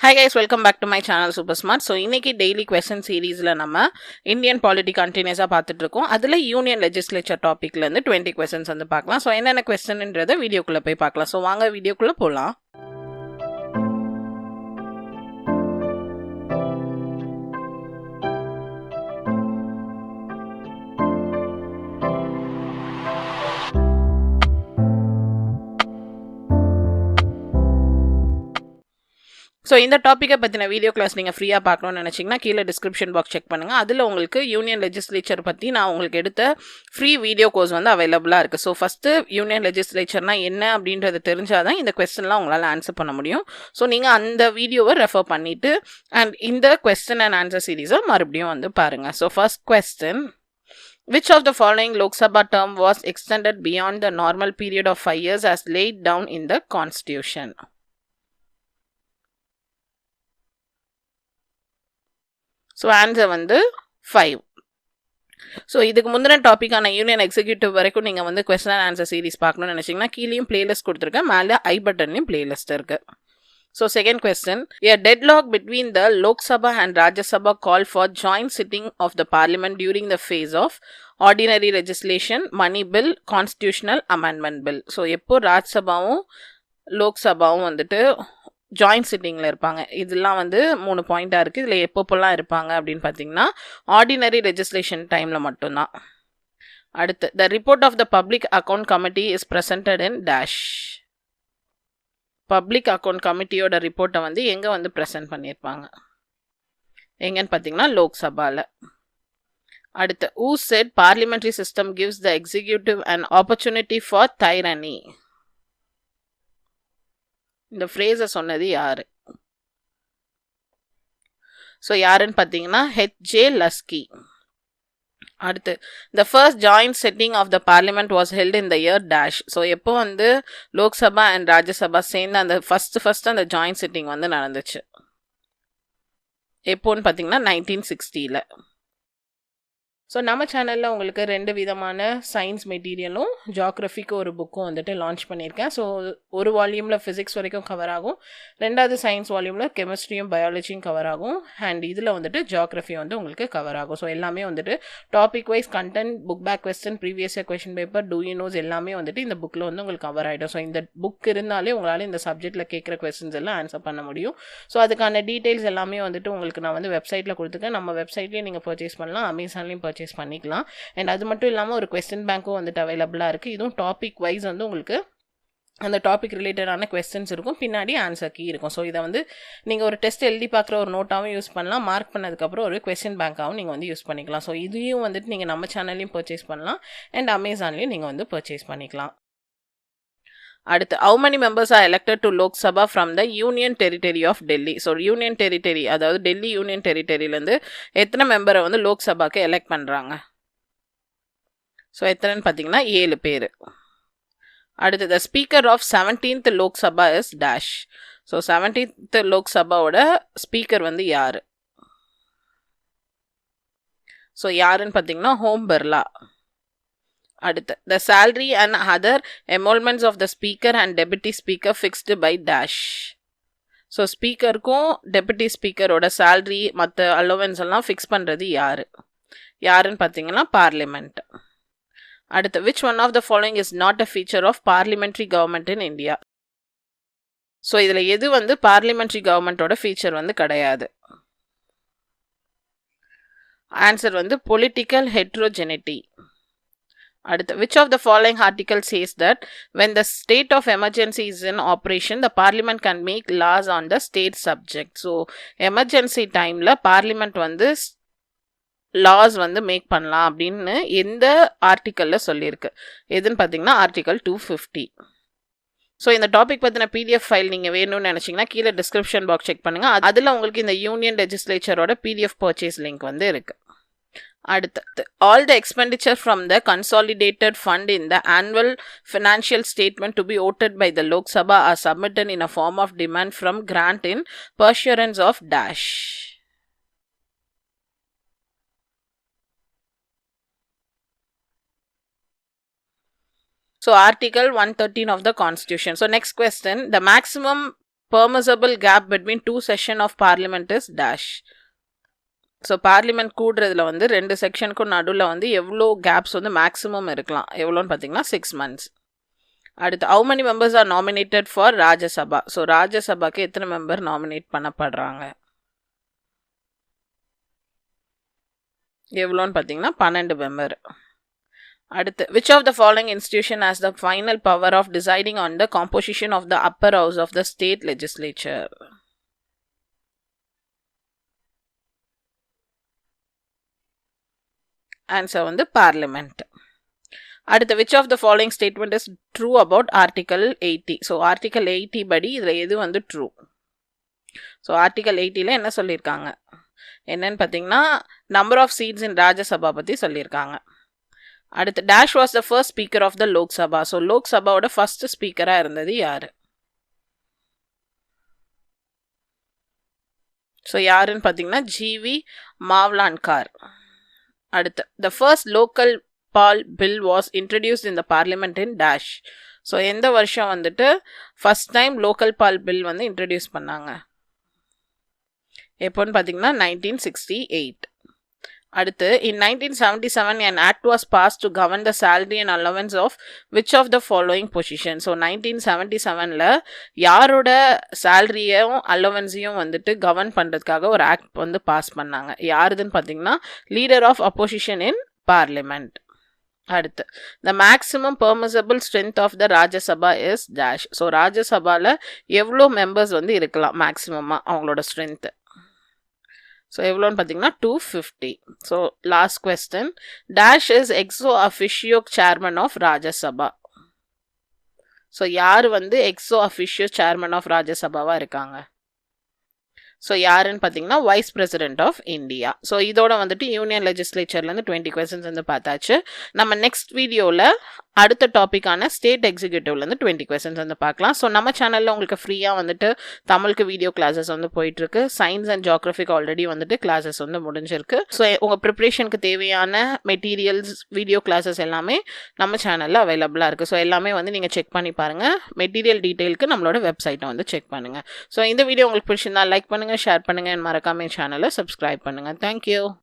Hi guys, welcome back to my channel Super Smart. So இன்னைக்கு daily question சீரீஸ்ல நம்ம Indian polity கண்டினியூஸா பார்த்துட்டு இருக்கோம். அதுல யூனியன் லெஜிஸ்லேச்சர் டாபிக்ல இருந்து 20 கொஸ்டின்ஸ் வந்து பார்க்கலாம். ஸோ என்னென்ன கொஸ்டின்ன்றத வீடியோக்குள்ள போய் பார்க்கலாம். ஸோ வாங்க வீடியோக்குள்ள போகலாம். ஸோ இந்த டாப்பிக்கை பற்றின வீடியோ கிளாஸ் நீங்கள் ஃப்ரீயாக பார்க்கணும்னு நினச்சிங்கன்னா கீழே டிஸ்கிரிப்ஷன் பாக்ஸ் செக் பண்ணுங்கள். அதில் உங்களுக்கு யூனியன் லெஜிஸ்லேச்சர் பற்றி நான் உங்களுக்கு எடுத்த ஃப்ரீ வீடியோ கோர்ஸ் வந்து அவைலபிளாக இருக்குது. ஸோ ஃபஸ்ட்டு யூனியன் லெஜிஸ்லேச்சர்னால் என்ன அப்படின்றது தெரிஞ்சால் தான் இந்த கொஸ்டின்லாம் உங்களால் ஆன்சர் பண்ண முடியும். ஸோ நீங்கள் அந்த வீடியோவை ரெஃபர் பண்ணிவிட்டு அண்ட் இந்த கொஸ்டின் அண்ட் ஆன்சர் சீரீஸை மறுபடியும் வந்து பாருங்கள். So first question, which of the following Lok Sabha term was extended beyond the normal period of 5 years as laid down in the constitution? So answer வந்து 5. So இதுக்கு முந்தின டாப்பிக்கான union executive வரைக்கும் நீங்கள் வந்து கொஸ்டின் அண்ட் ஆன்சர் சீரீஸ் பார்க்கணும்னு நினச்சிங்கன்னா கீழேயும் playlist கொடுத்துருக்கேன், மேலே ஐ பட்டன்லையும் பிளேலிஸ்ட் இருக்குது. So second question, a deadlock between the Lok Sabha and Rajya Sabha called for joint sitting of the parliament during the phase of ordinary legislation, money bill, constitutional amendment bill. So எப்போ ராஜ்சபாவும் லோக் சபாவும் வந்துட்டு joint சிட்டிங்கில் இருப்பாங்க. இதெல்லாம் வந்து 3 பாயிண்டாக இருக்குது. இதில் எப்பப்போல்லாம் இருப்பாங்க அப்படின்னு பார்த்தீங்கன்னா ஆர்டினரி லெஜிஸ்லேஷன் டைமில் மட்டும்தான். அடுத்து, the report of the public account committee is presented in dash. Public account கமிட்டியோட ரிப்போர்ட்டை வந்து எங்கே வந்து ப்ரெசென்ட் பண்ணியிருப்பாங்க எங்கன்னு பார்த்தீங்கன்னா லோக்சபாவில். அடுத்து, who said parliamentary system gives the executive an opportunity for tyranny? இந்த ஃப்ரேஸை சொன்னது யாரு? ஸோ யாருன்னு பார்த்தீங்கன்னா ஹெச்.ஜே. லஸ்கி. அடுத்து, the first joint setting of the parliament was held in the year dash. So எப்போ வந்து லோக்சபா அண்ட் ராஜ்யசபா சேர்ந்து அந்த ஃபர்ஸ்ட் அந்த ஜாயிண்ட் செட்டிங் வந்து நடந்துச்சு எப்போன்னு பார்த்தீங்கன்னா 1960. ஸோ நம்ம சேனலில் உங்களுக்கு 2 விதமான சயின்ஸ் மெட்டீரியலும் ஜியாகிரஃபிக்கு ஒரு புக்கும் வந்துட்டு லான்ச் பண்ணியிருக்கேன். ஸோ ஒரு வால்யூமில் ஃபிசிக்ஸ் வரைக்கும் கவர் ஆகும், 2வது சயின்ஸ் வால்யூமில் கெமிஸ்ட்ரியும் பயாலஜியும் கவர் ஆகும், அண்ட் இதில் வந்துட்டு ஜியாகிரஃபி வந்து உங்களுக்கு கவர் ஆகும். ஸோ எல்லாமே வந்துட்டு topic wise content, book back question, previous year question paper, do you knows எல்லாமே வந்துட்டு இந்த புக்கில் வந்து உங்களுக்கு கவர் ஆகிடும். ஸோ இந்த புக் இருந்தாலே உங்களால் இந்த சப்ஜெக்ட்டில் கேட்குற கொஸ்டின்ஸ் எல்லாம் ஆன்சர் பண்ண முடியும். ஸோ அதுக்கான டீட்டெயில்ஸ் எல்லாமே வந்துட்டு உங்களுக்கு நான் வந்து வெப்சைட்டில் கொடுத்துருக்கேன். நம்ம வெப்சைட்லேயே நீங்கள் பர்ச்சேஸ் பண்ணலாம், அமேசான்லேயும் பர்ச்சேஸ் பண்ணிக்கலாம். அண்ட் அது மட்டும் இல்லாமல் ஒரு கொஸ்டின் பேங்க்கும் வந்துட்டு அவைலபிளாக இருக்குது. இதுவும் டாபிக் வைஸ் வந்து உங்களுக்கு அந்த டாபிக் ரிலேட்டடான கொஸ்டின்ஸ் இருக்கும், பின்னாடி ஆன்சர் கீ இருக்கும். ஸோ இதை வந்து நீங்கள் ஒரு டெஸ்ட் எழுதி பார்க்குற ஒரு நோட்டாகவும் யூஸ் பண்ணலாம், மார்க் பண்ணதுக்கப்புறம் ஒரு கொஸ்டின் பேங்காகவும் நீங்கள் வந்து யூஸ் பண்ணிக்கலாம். ஸோ இதையும் வந்துட்டு நீங்கள் நம்ம சேனல்லையும் பர்ச்சேஸ் பண்ணலாம் அண்ட் அமேசான்லேயும் நீங்கள் வந்து பர்ச்சேஸ் பண்ணிக்கலாம். அடுத்து, how many members are elected to Lok Sabha from the Union Territory of Delhi? So union territory, அதாவது டெல்லி யூனியன் டெரிட்டரியிலேருந்து எத்தனை மெம்பரை வந்து லோக்சபாக்கு எலெக்ட் பண்ணுறாங்க? ஸோ எத்தனைன்னு பார்த்தீங்கன்னா 7 பேர். அடுத்து, the speaker of 17th Lok Sabha is dash. So 17th லோக்சபாவோட ஸ்பீக்கர் வந்து யார்? ஸோ யாருன்னு பார்த்தீங்கன்னா ஹோம் பிர்லா. அடுத்து, the salary and other emoluments of the speaker and deputy speaker fixed by dash. So ஸ்பீக்கருக்கும் டெபுட்டி ஸ்பீக்கரோட சேலரி மற்ற அலோவன்ஸ் எல்லாம் ஃபிக்ஸ் பண்ணுறது யாருன்னு பார்த்தீங்கன்னா பார்லிமெண்ட். அடுத்து, which one of the following is not a feature of parliamentary government in India? So இதில் எது வந்து பார்லிமெண்ட்ரி கவர்மெண்ட்டோட ஃபீச்சர் வந்து கிடையாது? ஆன்சர் வந்து பொலிட்டிக்கல் ஹெட்ரோஜெனிட்டி. அடுத்து, which of the following article says that when the state of emergency is in operation the parliament can make laws on the state subject? So emergency டைமில் parliament வந்து loss வந்து make பண்ணலாம் அப்படின்னு எந்த ஆர்டிக்கலில் சொல்லியிருக்கு? எதுன்னு பார்த்தீங்கன்னா ஆர்டிக்கல் 250. ஸோ இந்த டாபிக் பற்றின பிடிஎஃப் ஃபைல் நீங்கள் வேணும்னு நினச்சிங்கன்னா கீழே டிஸ்கிரிப்ஷன் பாக்ஸ் செக் பண்ணுங்கள், அதில் உங்களுக்கு இந்த யூனியன் லெஜிஸ்லேச்சரோட பிடிஎஃப் பர்ச்சேஸ் லிங்க் வந்து இருக்குது. அடுத்து, all the expenditure from the consolidated fund in the annual financial statement to be voted by the Lok Sabha are submitted in a form of demand from grant in pursuance of dash. So article 113 of the constitution. So next question, the maximum permissible gap between two sessions of parliament is dash. So parliament கூடுறதுல வந்து 2 செக்ஷனுக்கும் நடுவில் வந்து எவ்வளோ caps வந்து maximum இருக்கலாம் எவ்வளோன்னு பார்த்தீங்கன்னா 6 months. அடுத்து how many members are nominated for Rajya Sabha. So ராஜ்யசபாக்கு எத்தனை மெம்பர் நாமினேட் பண்ணப்படுறாங்க எவ்வளோன்னு பார்த்தீங்கன்னா 12 மெம்பர். அடுத்து which of the following institution has the final power of deciding on the composition of the upper house of the state legislature? Answer வந்து parliament. அடுத்து which of the following statement is true about article 80? So article 80 படி இதில் எது வந்து true? So article 80ல என்ன சொல்லியிருக்காங்க என்னன்னு பார்த்தீங்கன்னா number of seats in Rajya Sabha பற்றி சொல்லியிருக்காங்க. அடுத்து dash was the first speaker of the Lok Sabha. So லோக்சபாவோட ஃபர்ஸ்ட் ஸ்பீக்கராக இருந்தது யார்? ஸோ யாருன்னு பார்த்தீங்கன்னா ஜிவி மாவ்லான்கார். அடுத்து the first local poll bill was introduced in the parliament in dash. So எந்த வருஷம் வந்துட்டு ஃபர்ஸ்ட் டைம் லோக்கல் பால் பில் வந்து இன்ட்ரடியூஸ் பண்ணாங்க எப்போன்னு பார்த்தீங்கன்னா 1968. அடுத்து in 1977 an act was passed to govern the salary and allowance of which of the following position? So 1977ல யாரோட சேலரியையும் அலவன்ஸையும் வந்துட்டு கவர்ன் பண்ணுறதுக்காக ஒரு ஆக்ட் வந்து பாஸ் பண்ணாங்க யாருதுன்னு பார்த்தீங்கன்னா leader of opposition in parliament. அடுத்து the maximum permissible strength of the Rajya Sabha is dash. So ராஜ்யசபாவில் எவ்வளோ மெம்பர்ஸ் வந்து இருக்கலாம் மேக்ஸிமமாக அவங்களோட ஸ்ட்ரென்த்து ஸோ எவ்வளோன்னு பார்த்தீங்கன்னா 250. So last question dash is ex officio chairman of Rajya Sabha. So யார் வந்து ex officio chairman of ராஜ்யசபாவாக இருக்காங்க ஸோ யாருன்னு பார்த்தீங்கன்னா vice president of India. So இதோட வந்துட்டு யூனியன் லெஜிஸ்லேச்சர்லேருந்து 20 கொஸ்டின்ஸ் வந்து பார்த்தாச்சு. நம்ம நெக்ஸ்ட் வீடியோவில் அடுத்த டாப்பிக்கான ஸ்டேட் எக்ஸிக்யூட்டிவ்லேருந்து 20 கொஸ்டின்ஸ் வந்து பார்க்கலாம். ஸோ நம்ம சேனலில் உங்களுக்கு ஃப்ரீயாக வந்துட்டு தமிழுக்கு வீடியோ கிளாஸஸ் வந்து போயிட்டுருக்கு. சயின்ஸ் அண்ட் ஜியோகிராஃபிக் ஆல்ரெடி வந்துட்டு கிளாஸஸ் வந்து முடிஞ்சிருக்கு. ஸோ உங்கள் ப்ரிப்ரேஷனுக்கு தேவையான மெட்டீரியல்ஸ் வீடியோ கிளாஸஸ் எல்லாமே நம்ம சேனலில் அவைலபிளாக இருக்குது. ஸோ எல்லாமே வந்து நீங்கள் செக் பண்ணி பாருங்கள். மெட்டீரியல் டீட்டெயிலுக்கு நம்மளோட வெப்சைட்டை வந்து செக் பண்ணுங்கள். ஸோ இந்த வீடியோ உங்களுக்கு பிடிச்சிருந்தா லைக் பண்ணுங்கள், ஷேர் பண்ணுங்கள், மறக்காம சேனலை சப்ஸ்கிரைப் பண்ணுங்கள். தேங்க்யூ.